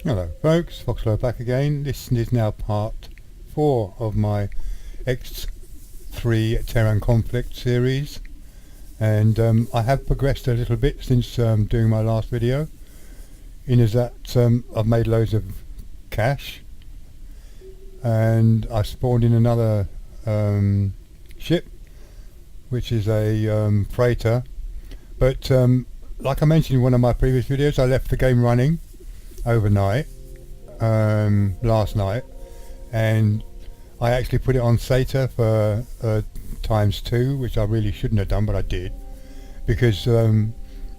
Hello folks, Foxlow back again. This is now part 4 of my X3 Terran Conflict series, and I have progressed a little bit since doing my last video, in as that I've made loads of cash and I spawned in another ship which is a freighter, but like I mentioned in one of my previous videos, I left the game running overnight last night, and I actually put it on SATA for ×2, which I really shouldn't have done, but I did, because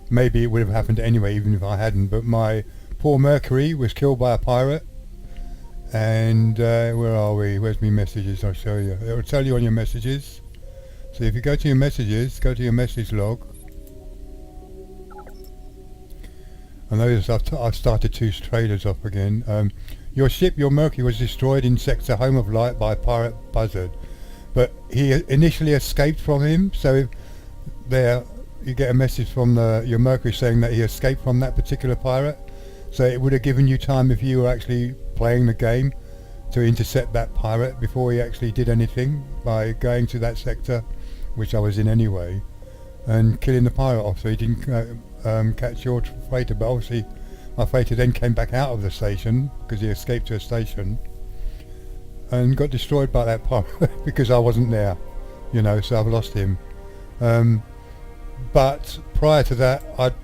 maybe it would have happened anyway even if I hadn't. But my poor Mercury was killed by a pirate, and where are we? Where's my messages? I'll show you. It will tell you on your messages. So if you go to your messages, go to your message log. I notice I've started 2 traders off again. Your ship, your Mercury, was destroyed in sector Home of Light by Pirate Buzzard, but he initially escaped from him. So there, you get a message from your Mercury saying that he escaped from that particular pirate. So it would have given you time, if you were actually playing the game, to intercept that pirate before he actually did anything by going to that sector, which I was in anyway, and killing the pirate off, so he didn't catch your freighter. But obviously my freighter then came back out of the station because he escaped to a station and got destroyed by that pirate because I wasn't there, you know, so I've lost him. But prior to that, I'd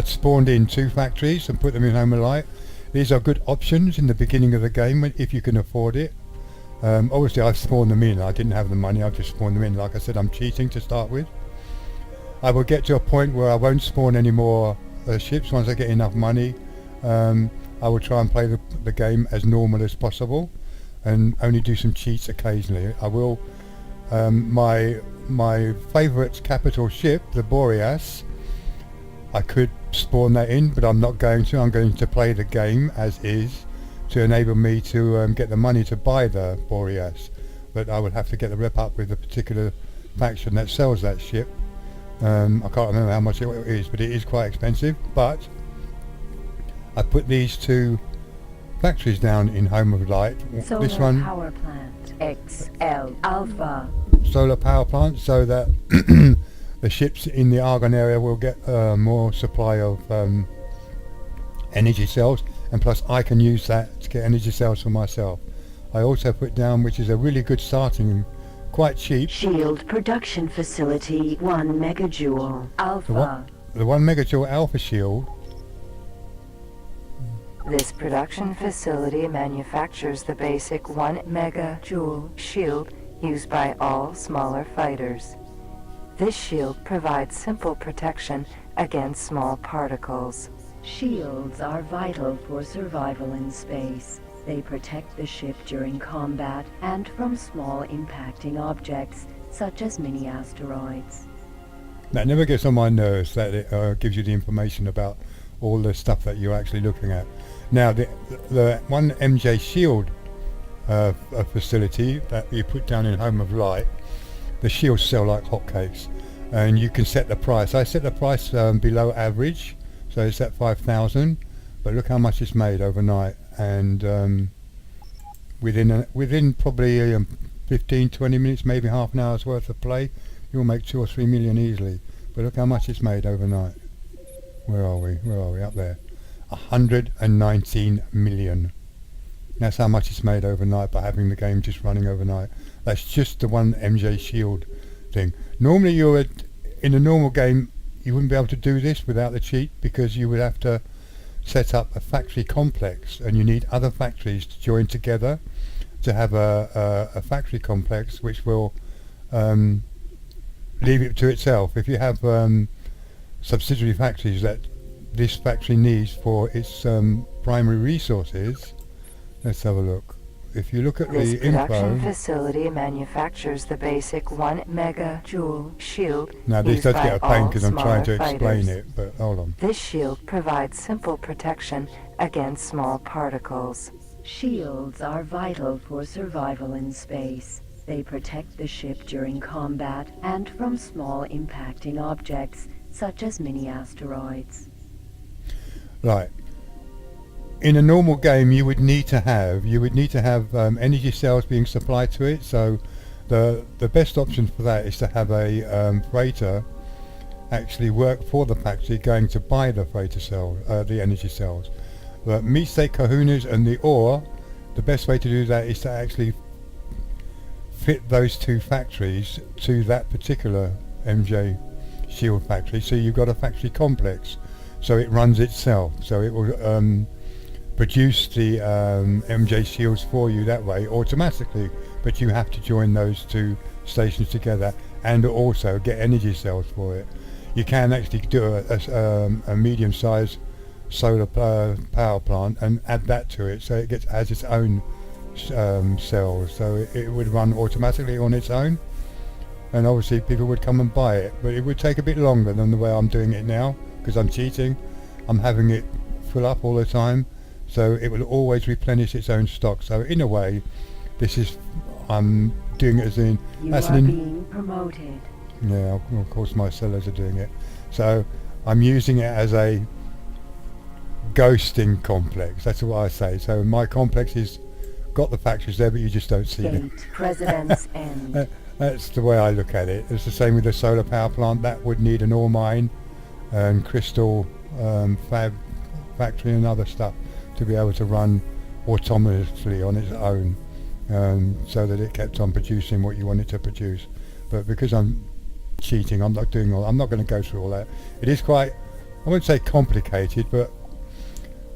spawned in 2 factories and put them in Home of Light. These are good options in the beginning of the game if you can afford it. Obviously I spawned them in. I didn't have the money, I've just spawned them in. Like I said, I'm cheating to start with. I will get to a point where I won't spawn any more ships once I get enough money. I will try and play the game as normal as possible and only do some cheats occasionally. I will. My favourite capital ship, the Boreas, I could spawn that in, but I'm not going to. I'm going to play the game as is to enable me to get the money to buy the Boreas. But I would have to get the rep up with the particular faction that sells that ship. I can't remember how much it is, but it is quite expensive. But I put these 2 factories down in Home of Light. Solar this one, power plant XL Alpha. solar power plant, so that the ships in the Argon area will get more supply of energy cells, and plus I can use that to get energy cells for myself. I also put down, which is a really good starting, quite cheap, Shield production facility 1 megajoule Alpha. the 1 megajoule Alpha shield. This production facility manufactures the basic 1 megajoule shield used by all smaller fighters. This shield provides simple protection against small particles. Shields are vital for survival in space. They protect the ship during combat and from small impacting objects such as mini asteroids. That never gets on my nerves, that it gives you the information about all the stuff that you're actually looking at. Now the 1 MJ shield facility that you put down in Home of Light, the shields sell like hotcakes, and you can set the price. I set the price below average, so it's at 5,000, but look how much it's made overnight, and within probably 15-20 minutes, maybe half an hour's worth of play, you'll make 2 or 3 million easily. But look how much it's made overnight. Where are we? Up there. 119 million. That's how much it's made overnight by having the game just running overnight. That's just the 1 MJ shield thing. Normally in a normal game you wouldn't be able to do this without the cheat, because you would have to set up a factory complex, and you need other factories to join together to have a factory complex which will leave it to itself. If you have subsidiary factories that this factory needs for its primary resources, let's have a look. If you look at This the production info, facility manufactures the basic 1 megajoule shield now this used does by get a pain all because I'm trying to smaller explain fighters. it, but hold on. This shield provides simple protection against small particles. Shields are vital for survival in space. They protect the ship during combat and from small impacting objects such as mini asteroids. Right, in a normal game you would need to have energy cells being supplied to it. So the best option for that is to have a freighter actually work for the factory going to buy the freighter cell, the energy cells. But meat steak kahunas and the ore, the best way to do that is to actually fit those two factories to that particular MJ shield factory. So you've got a factory complex, so it runs itself, so it will produce the MJ shields for you that way automatically, but you have to join those two stations together and also get energy cells for it. You can actually do a medium-sized solar power plant and add that to it, so it has its own cells, so it would run automatically on its own, and obviously people would come and buy it, but it would take a bit longer than the way I'm doing it now, because I'm cheating. I'm having it fill up all the time, so it will always replenish its own stock. So in a way, I'm doing it as in... You are being promoted. Yeah, of course my sellers are doing it. So I'm using it as a ghosting complex, that's what I say. So my complex is got the factories there, but you just don't see them. President's End. That's the way I look at it. It's the same with the solar power plant. That would need an ore mine and crystal fab factory and other stuff to be able to run autonomously on its own, so that it kept on producing what you want it to produce. But because I'm cheating, I'm not going to go through all that. It is quite, I wouldn't say complicated, but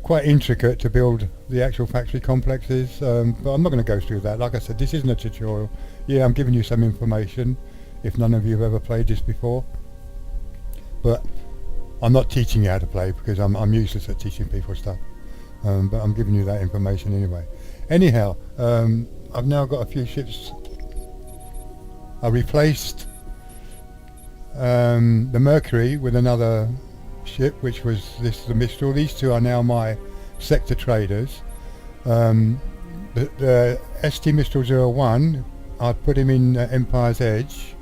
quite intricate to build the actual factory complexes, but I'm not going to go through that. Like I said, this isn't a tutorial. Yeah, I'm giving you some information if none of you have ever played this before, but I'm not teaching you how to play because I'm useless at teaching people stuff, but I'm giving you that information anyway. Anyhow, I've now got a few ships. I replaced the Mercury with another ship, which was the Mistral. These two are now my sector traders. The ST Mistral 01, I put him in Empire's Edge,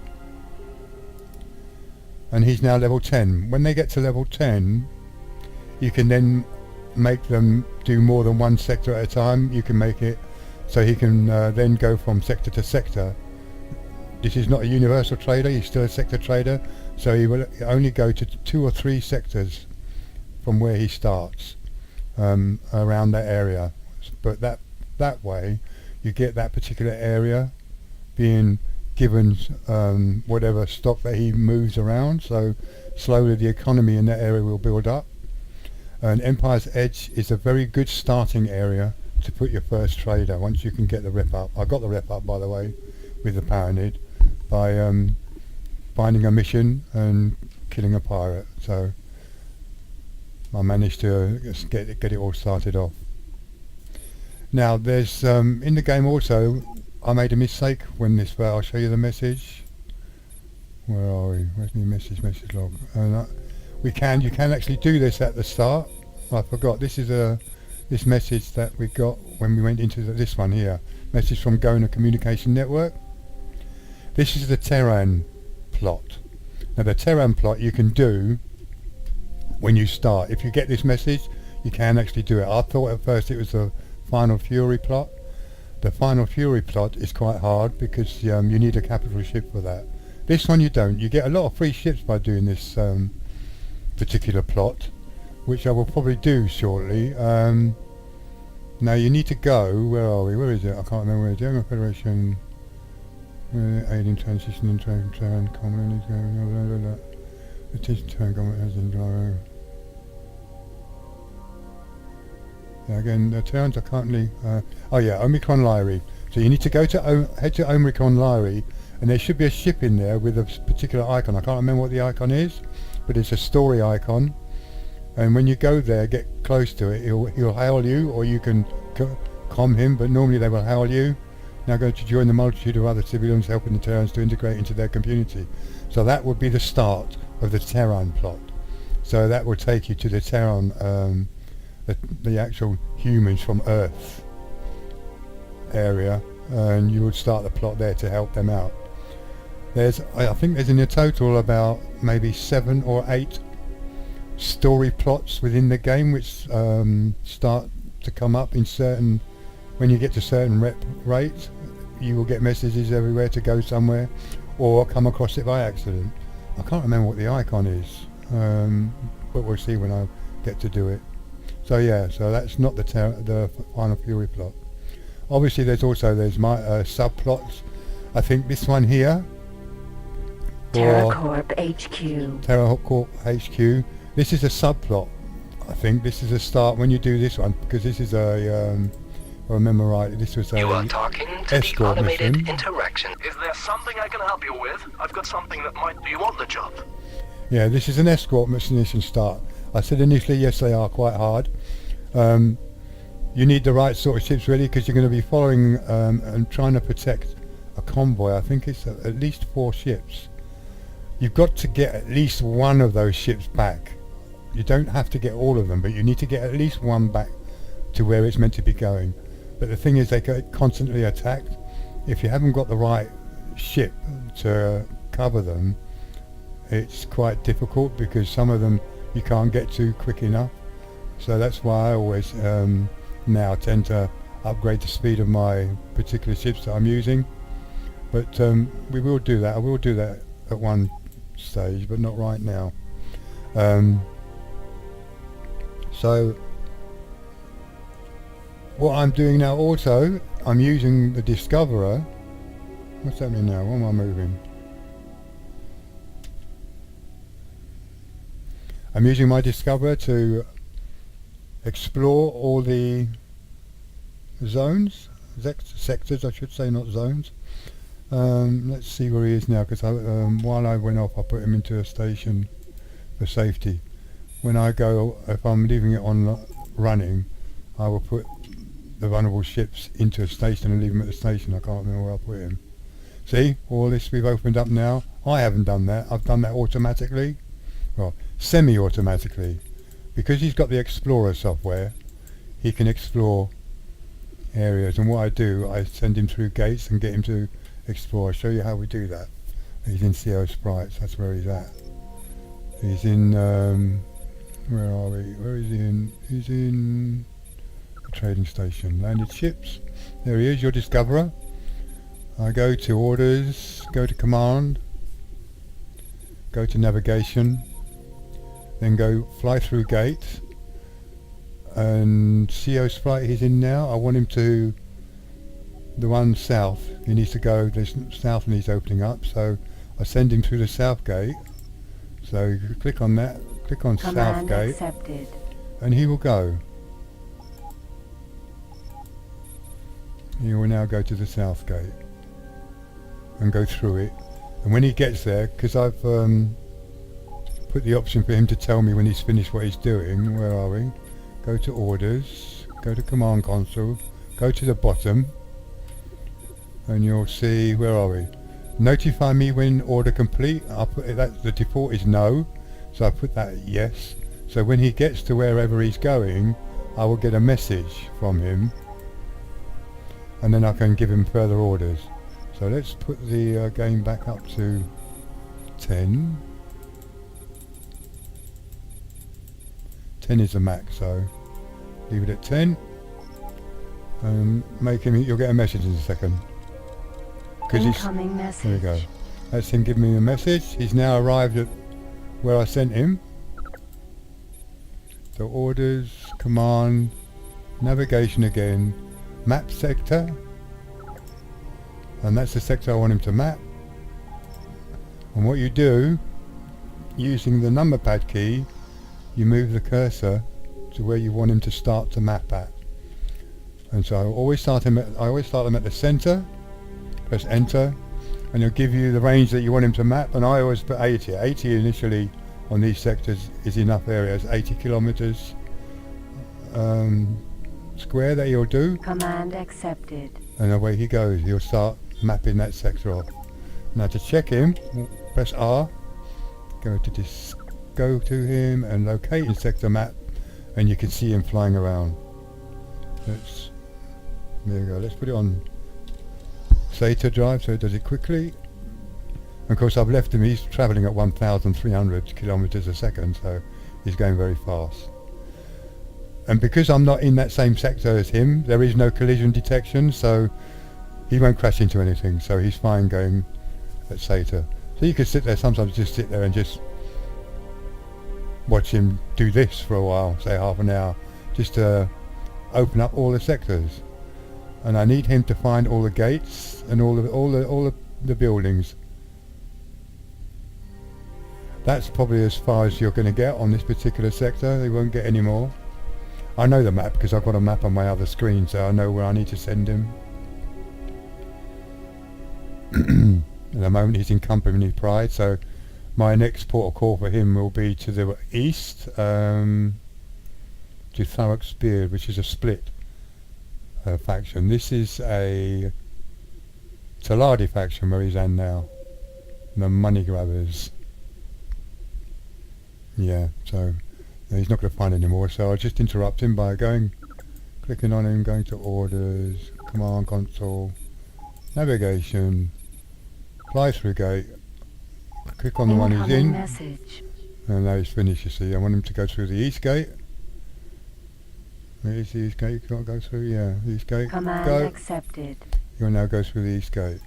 and he's now level 10. When they get to level 10, you can then make them do more than one sector at a time. You can make it so he can then go from sector to sector. This is not a universal trader, he's still a sector trader, so he will only go to 2 or 3 sectors from where he starts around that area. But that way you get that particular area being given whatever stock that he moves around, so slowly the economy in that area will build up. And Empire's Edge is a very good starting area to put your first trader once you can get the rep up. I got the rep up, by the way, with the Paranid by finding a mission and killing a pirate, so I managed to get it all started off. Now there's in the game also, I made a mistake when this fell. I'll show you the message. Where are we? Where's my message log? And you can actually do this at the start. I forgot, this is this message that we got when we went into this one here. Message from Gona Communication Network. This is the Terran Plot. Now the Terran Plot you can do when you start. If you get this message, you can actually do it. I thought at first it was the Final Fury Plot. The Final Fury Plot is quite hard because you need a capital ship for that. This one you don't. You get a lot of free ships by doing this particular plot, which I will probably do shortly. Now you need to go, where are we? Where is it? I can't remember where it is. German Federation, aiding transition in Terran Conflict Game. Attention Terran Conflict has in gyro. Yeah, again, the Terrans are currently, Omicron Lyri. So you need to go to head to Omicron Lyri, and there should be a ship in there with a particular icon. I can't remember what the icon is, but it's a story icon. And when you go there, get close to it, he'll hail you, or you can calm him, but normally they will hail you. Now go to join the multitude of other civilians helping the Terrans to integrate into their community. So that would be the start of the Terran Plot. So that will take you to the Terran, the actual humans from Earth area, and you would start the plot there to help them out. I think there's in a total about maybe 7 or 8 story plots within the game which start to come up in certain, when you get to certain rep rates, you will get messages everywhere to go somewhere, or come across it by accident. I can't remember what the icon is, but we'll see when I get to do it. So yeah, so that's not the final Fury plot. Obviously there's my subplots. I think this one here, TerraCorp HQ. TerraCorp HQ. This is a subplot. I think this is a start when you do this one, because this is a, if I remember right, this was a You are talking to escort the automated mission. interaction. Is there something I can help you with? I've got something that might do you on the job. Yeah, this is an escort mission start. I said initially, yes, they are quite hard. You need the right sort of ships really, because you're going to be following and trying to protect a convoy. I think it's at least 4 ships. You've got to get at least one of those ships back. You don't have to get all of them, but you need to get at least one back to where it's meant to be going. But the thing is, they get constantly attacked. If you haven't got the right ship to cover them, it's quite difficult, because some of them you can't get to quick enough. So that's why I always now tend to upgrade the speed of my particular ships that I'm using. But we will do that. I will do that at one stage, but not right now. So what I'm doing now also, I'm using the Discoverer. What's happening now? What am I moving? I'm using my Discoverer to explore all the zones, sectors I should say, not zones. Let's see where he is now, because while I went off I put him into a station for safety. When I go, if I'm leaving it on running, I will put the vulnerable ships into a station and leave them at the station. I can't remember where I put him. See, all this we've opened up now. I haven't done that. I've done that automatically. Well, semi-automatically. Because he's got the Explorer software, he can explore areas, and what I do, I send him through gates and get him to explore. I'll show you how we do that. He's in CO Sprites, that's where he's at. He's in, where are we? Where is he in? He's in the trading station. Landed ships. There he is, your Discoverer. I go to orders, go to command, go to navigation, then go fly through gates, and CO Sprite he's in now. I want him to the one south. He needs to go, there's south and he's opening up, so I send him through the south gate. So you click on that, click on south gate, accepted. And he will go. He will now go to the south gate and go through it. And when he gets there, because I've put the option for him to tell me when he's finished what he's doing. Where are we? Go to orders, go to command console, go to the bottom, and you'll see, where are we? Notify me when order complete. I'll put it, that the default is no, so I put that yes. So when he gets to wherever he's going, I will get a message from him, and then I can give him further orders. So let's put the game back up to 10. 10 is the max, so leave it at 10 and make him, you'll get a message in a second. Incoming message. There we go. That's him giving me a message. He's now arrived at where I sent him. So orders, command, navigation again, map sector, and that's the sector I want him to map. And what you do, using the number pad key, you move the cursor to where you want him to start to map at. And so I always start them at the center, press enter, and it'll give you the range that you want him to map, and I always put 80. 80 initially on these sectors is enough areas, 80 kilometers square that he'll do. Command accepted. And away he goes, he'll start mapping that sector off. Now to check him, press R, go to him and locate in sector map, and you can see him flying around. There you go, let's put it on SATA drive so it does it quickly. And of course I've left him, he's travelling at 1,300 kilometers a second, so he's going very fast. And because I'm not in that same sector as him, there is no collision detection, so he won't crash into anything, so he's fine going at SATA. So you could sit there, sometimes just sit there and just watch him do this for a while, say half an hour, just to open up all the sectors. And I need him to find all the gates and all the buildings. That's probably as far as you're going to get on this particular sector. They won't get any more. I know the map because I've got a map on my other screen, so I know where I need to send him. At the moment he's in Company Pride, so my next port of call for him will be to the east, to Thurrock's Beard, which is a split faction. This is a Taladi faction where he's at now. The money grabbers. Yeah, so he's not going to find any more, so I'll just interrupt him by clicking on him, going to orders, command console, navigation, fly through gate, click on the one he's in, message. and now he's finished, you see. I want him to go through the east gate. Where is the east gate? You can't go through? Yeah, east gate. Command go. accepted. You'll now go through the east gate.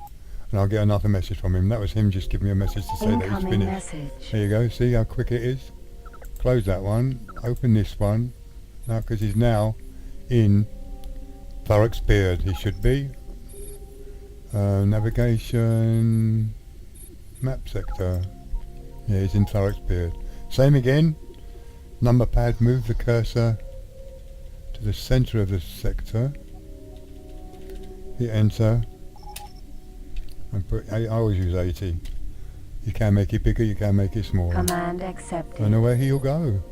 And I'll get another message from him. That was him just giving me a message to say that he's Incoming finished. message. There you go, see how quick it is? Close that one, open this one, now because he's now in Thurrock's Beard, he should be. Navigation, map sector, yeah, he's in Thurrock's Beard. Same again, number pad, move the cursor to the centre of the sector, hit enter, and I always use 80. You can make it bigger, you can make it smaller. Command accepted. I know where he'll go.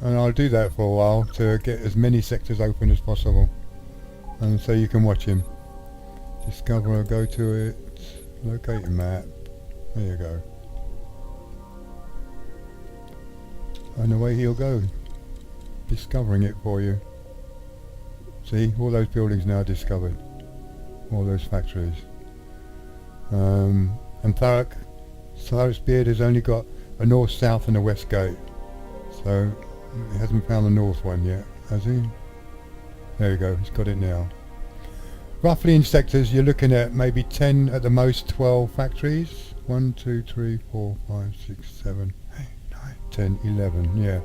And I'll do that for a while to get as many sectors open as possible. And so you can watch him. Discover, go to it, locate a map. There you go. And away he'll go. Discovering it for you. See, all those buildings now discovered. All those factories. And Thurrock's Beard has only got a north, south and a west gate. So he hasn't found the north one yet, has he? There you go, he's got it now. Roughly in sectors you're looking at maybe 10, at the most 12 factories. 1, 2, 3, 4, 5, 6, 7, 8, 9, 10, 11, yeah.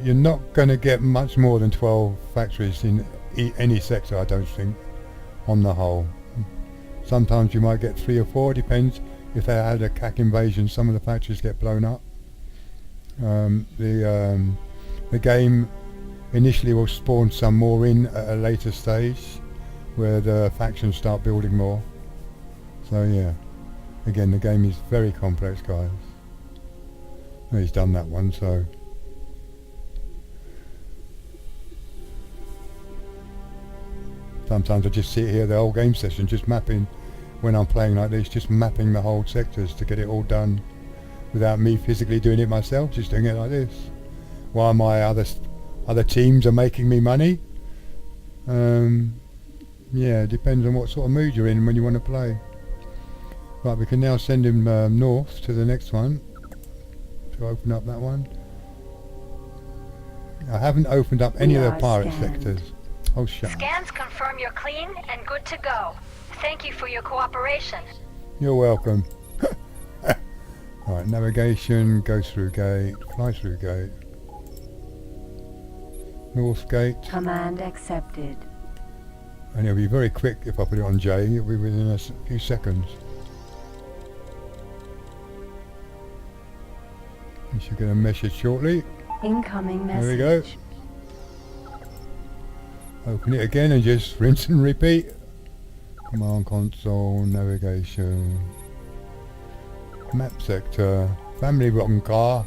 You're not going to get much more than 12 factories in any sector, I don't think, on the whole. Sometimes you might get 3 or 4, depends. If they had a CAC invasion, some of the factories get blown up. The game initially will spawn some more in at a later stage, where the factions start building more. So yeah, again the game is very complex, guys. Well, he's done that one, so sometimes I just sit here the whole game session just mapping, when I'm playing like this, just mapping the whole sectors to get it all done without me physically doing it myself, just doing it like this while my other teams are making me money. Yeah, it depends on what sort of mood you're in when you want to play. Right, we can now send him north to the next one to open up that one. I haven't opened up any of the pirate sectors. Oh, shut up. Scans confirm you're clean and good to go. Thank you for your cooperation. You're welcome. Right, navigation, go through gate, fly through gate. North gate. Command accepted. And it'll be very quick if I put it on J, it'll be within a few seconds. You should get a message shortly. Incoming message. There we go. Open it again and just rinse and repeat. Command console, navigation, map sector, family rotten car.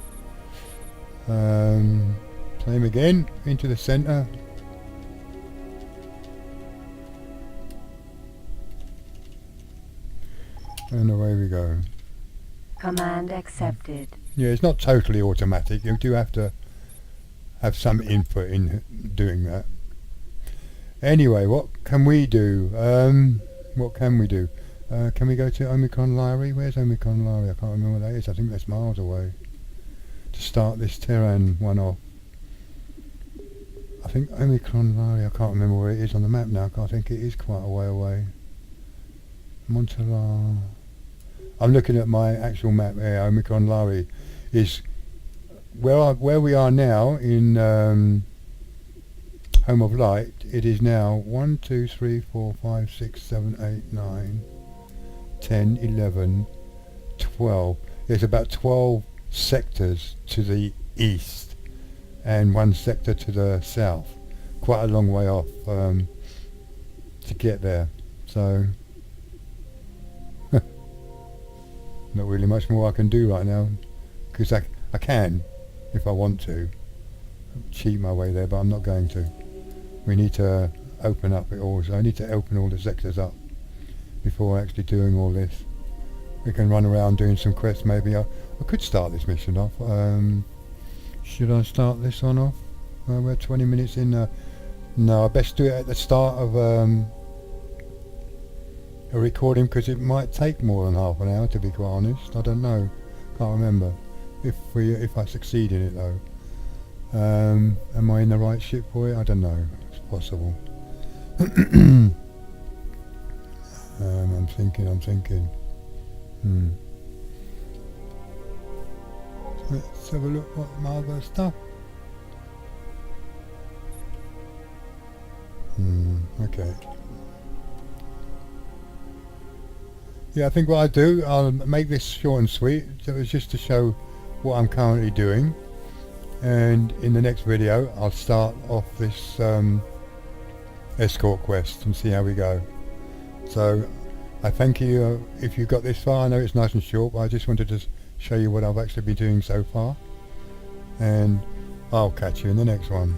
Same again, into the centre. And away we go. Command accepted. Yeah, it's not totally automatic. You do have to have some input in doing that. Anyway, what can we do? What can we do? Can we go to Omicron Lyre? Where's Omicron Lyre? I can't remember what that is. I think that's miles away. To start this Terran one off. think Omicron Valley, I can't remember where it is on the map now. I think it is quite a way away. Montelar. I'm looking at my actual map here. Omicron Valley is where we are now in Home of Light. It is now 1, 2, 3, 4, 5, 6, 7, 8, 9, 10, 11, 12. There's about 12 sectors to the east and 1 sector to the south. Quite a long way off to get there. So not really much more I can do right now, because I can if I want to cheat my way there, but I'm not going to. We need to open up it all, so I need to open all the sectors up before actually doing all this. We can run around doing some quests. Maybe I could start this mission off. Should I start this one off? We're 20 minutes in. No, I best do it at the start of a recording, because it might take more than half an hour, to be quite honest. I don't know, can't remember if I succeed in it though. Am I in the right ship for it? I don't know, it's possible. I'm thinking. Let's have a look at my other stuff. Okay. Yeah, I think what I do, I'll make this short and sweet. So it's just to show what I'm currently doing, and in the next video I'll start off this escort quest and see how we go. So I thank you if you got this far. I know it's nice and short, but I just wanted to show you what I've actually been doing so far, and I'll catch you in the next one.